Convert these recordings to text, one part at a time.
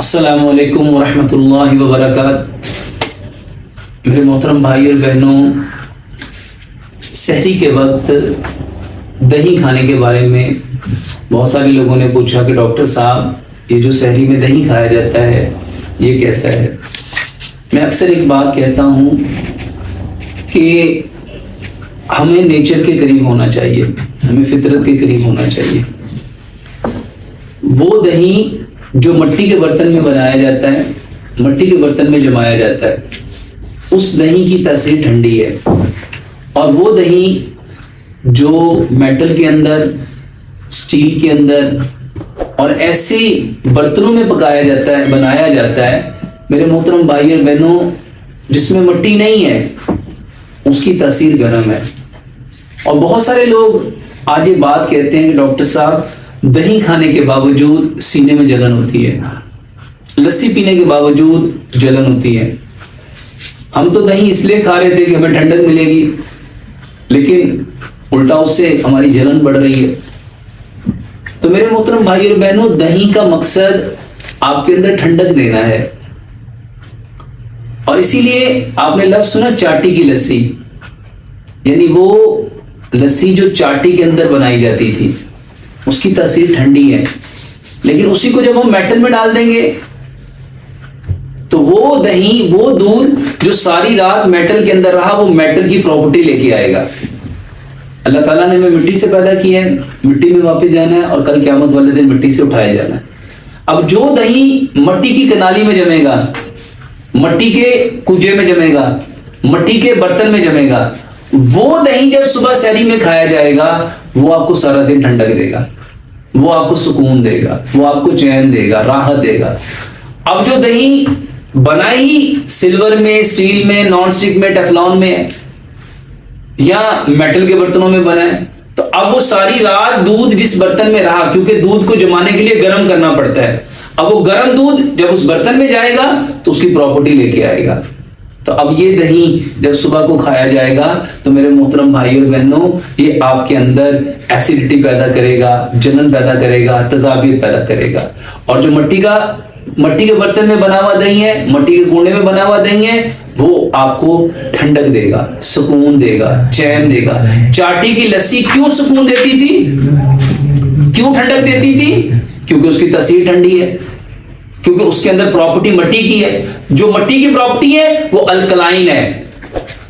السلام علیکم ورحمۃ اللہ وبرکاتہ۔ میرے محترم بھائی اور بہنوں، سحری کے وقت دہی کھانے کے بارے میں بہت سارے لوگوں نے پوچھا کہ ڈاکٹر صاحب یہ جو سحری میں دہی کھایا جاتا ہے یہ کیسا ہے؟ میں اکثر ایک بات کہتا ہوں کہ ہمیں نیچر کے قریب ہونا چاہیے، ہمیں فطرت کے قریب ہونا چاہیے۔ وہ دہی جو مٹی کے برتن میں بنایا جاتا ہے، مٹی کے برتن میں جمایا جاتا ہے، اس دہی کی تاثیر ٹھنڈی ہے، اور وہ دہی جو میٹل کے اندر، سٹیل کے اندر اور ایسے برتنوں میں پکایا جاتا ہے، بنایا جاتا ہے، میرے محترم بھائی اور بہنوں، جس میں مٹی نہیں ہے اس کی تاثیر گرم ہے۔ اور بہت سارے لوگ آج یہ بات کہتے ہیں کہ ڈاکٹر صاحب دہی کھانے کے باوجود سینے میں جلن ہوتی ہے، لسی پینے کے باوجود جلن ہوتی ہے۔ ہم تو دہی اس لیے کھا رہے تھے کہ ہمیں ٹھنڈک ملے گی، لیکن الٹا اس سے ہماری جلن بڑھ رہی ہے۔ تو میرے محترم بھائی اور بہنوں، دہی کا مقصد آپ کے اندر ٹھنڈک دینا ہے، اور اسی لیے آپ نے لفظ سنا چاٹی کی لسی، یعنی وہ لسی جو چاٹی کے اندر بنائی جاتی تھی اس کی تاثیر ٹھنڈی ہے، لیکن اسی کو جب ہم میٹل میں ڈال دیں گے تو وہ دہی، وہ دودھ جو ساری رات میٹل کے اندر رہا، وہ میٹل کی پراپرٹی لے کے آئے گا۔ اللہ تعالیٰ نے ہمیں مٹی سے پیدا کیا ہے، مٹی میں واپس جانا ہے، اور کل قیامت والے دن مٹی سے اٹھایا جانا ہے۔ اب جو دہی مٹی کی کنالی میں جمے گا، مٹی کے کوجے میں جمے گا، مٹی کے برتن میں جمے گا، وہ دہی جب صبح سحری میں کھایا جائے گا وہ آپ کو سارا دن ٹھنڈک دے گا، وہ آپ کو سکون دے گا، وہ آپ کو چین دے گا، راحت دے گا۔ اب جو دہی بنائی سلور میں، سٹیل میں، نان سٹک میں، ٹیفلون میں یا میٹل کے برتنوں میں بنا ہے، تو اب وہ ساری رات دودھ جس برتن میں رہا، کیونکہ دودھ کو جمانے کے لیے گرم کرنا پڑتا ہے، اب وہ گرم دودھ جب اس برتن میں جائے گا تو اس کی پراپرٹی لے کے آئے گا۔ تو اب یہ دہی جب صبح کو کھایا جائے گا تو میرے محترم بھائی اور بہنوں، یہ آپ کے اندر ایسیڈیٹی پیدا کرے گا، جلن پیدا کرے گا، تذابیت پیدا کرے گا۔ اور جو مٹی کے برتن میں بنا ہوا دہی ہے، مٹی کے کنڈے میں بنا ہوا دہی ہے، وہ آپ کو ٹھنڈک دے گا، سکون دے گا، چین دے گا۔ چاٹی کی لسی کیوں سکون دیتی تھی، کیوں ٹھنڈک دیتی تھی؟ کیونکہ اس کی تاثیر ٹھنڈی ہے، کیونکہ اس کے اندر پراپرٹی مٹی کی ہے۔ جو مٹی کی پراپرٹی ہے وہ الکلائن ہے،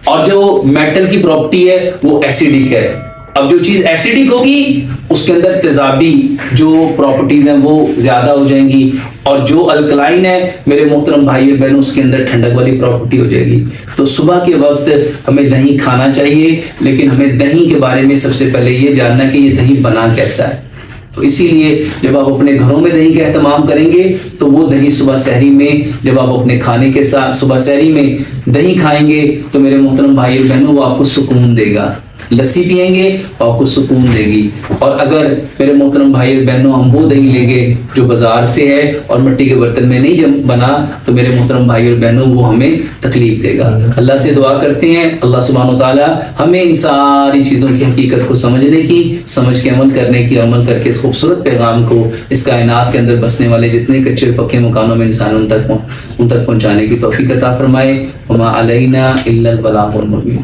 اور جو میٹل کی پراپرٹی ہے وہ ایسیڈک ہے۔ اب جو چیز ایسیڈک ہوگی اس کے اندر تیزابی جو پراپرٹیز ہیں وہ زیادہ ہو جائیں گی، اور جو الکلائن ہے میرے محترم بھائی اور بہنوں، اس کے اندر ٹھنڈک والی پراپرٹی ہو جائے گی۔ تو صبح کے وقت ہمیں دہی کھانا چاہیے، لیکن ہمیں دہی کے بارے میں سب سے پہلے یہ جاننا کہ یہ دہی بنا کیسا ہے۔ تو اسی لیے جب آپ اپنے گھروں میں دہی کا اہتمام کریں گے تو وہ دہی صبح سحری میں، جب آپ اپنے کھانے کے ساتھ صبح سحری میں دہی کھائیں گے تو میرے محترم بھائی اور بہنوں وہ آپ کو سکون دے گا۔ لسی پئیں گے تو آپ کو سکون دے گی۔ اور اگر میرے محترم بھائی اور بہنوں ہم وہ دہی لیں گے جو بازار سے ہے اور مٹی کے برتن میں نہیں بنا تو میرے محترم بھائی اور بہنوں وہ ہمیں تکلیف دے گا۔ اللہ سے دعا کرتے ہیں اللہ سبحانہ و تعالی ہمیں ان ساری چیزوں کی حقیقت کو سمجھنے کی، سمجھ کے عمل کرنے کی، عمل کر کے اس خوبصورت پیغام کو اس کائنات کے اندر بسنے والے جتنے کچے پکے مکانوں میں انسان ان تک پہنچانے کی توفیق عطا فرمائے۔ وما علینا الا البلاغ المبین۔